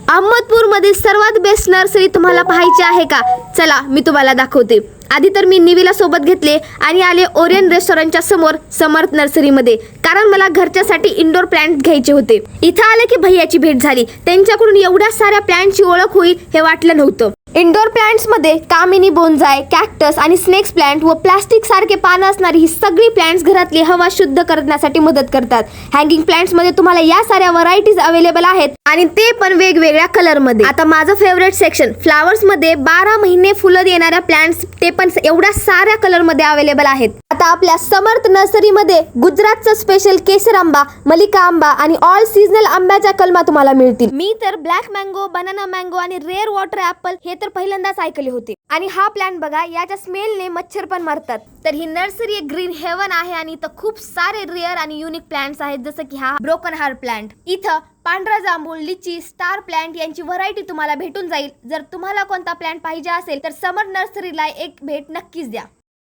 अहमदपूरमधील सर्वात best nursery तुम्हाला पाहायची आहे का? चला मी तुम्हाला दाखवते। आधी तर मी निवीला सोबत घेतले आणि आले ओरियन रेस्टॉरंटच्या समोर समर्थ नर्सरीमध्ये, कारण मला घरच्यासाठी इंडोर प्लांट घ्यायचे होते। इथं आले की भैयाची भेट झाली। त्यांच्याकडून एवढ्या साऱ्या प्लांटची ओळख होईल हे वाटलं नव्हतं। इंडोर प्लांट्स मध्ये कामिनी बोन्साय, कॅक्टस आणि स्नेक्स प्लांट व प्लास्टिक सारखे पानं असणारी ही सगळी प्लांट्स घरातली हवा शुद्ध करण्यासाठी मदत करतात। हँगिंग प्लांट्स मध्ये तुम्हाला या साऱ्या व्हरायटीज अवेलेबल आहेत आणि ते पण वेगवेगळ्या कलर मध्ये। आता माझं फेवरेट सेक्शन फ्लावर्स मध्ये 12 महिने फुलं देणाऱ्या प्लांट्स, ते पण एवढ्या साऱ्या कलर मध्ये अवेलेबल आहेत। आता आपल्या समर्थ नर्सरी मध्ये गुजरातचा स्पेशल केसर आंबा, मलिका आंबा आणि ऑल सीजनल आंब्याच्या कलमा तुम्हाला मिळतील। मी तर ब्लॅक मँगो, बनाना मँगो आणि रेअर वॉटर ऍपल हे तर पहिल्यांदाच ऐकले होते। आणि हा प्लांट बघा, याच्या स्मेलने मच्छर पण मरतात। तर ही नर्सरी एक ग्रीन हेवन आहे आणि इथं खूप सारे रेअर आणि युनिक प्लांट्स आहेत, जसं की हा ब्रोकन हार्ट प्लांट। इथं पांढरा जांभूळ, लिची, स्टार प्लांट यांची व्हरायटी तुम्हाला भेटून जाईल। जर तुम्हाला कोणता प्लांट पाहिजे असेल तर समर्थ नर्सरीला एक भेट नक्कीच द्या।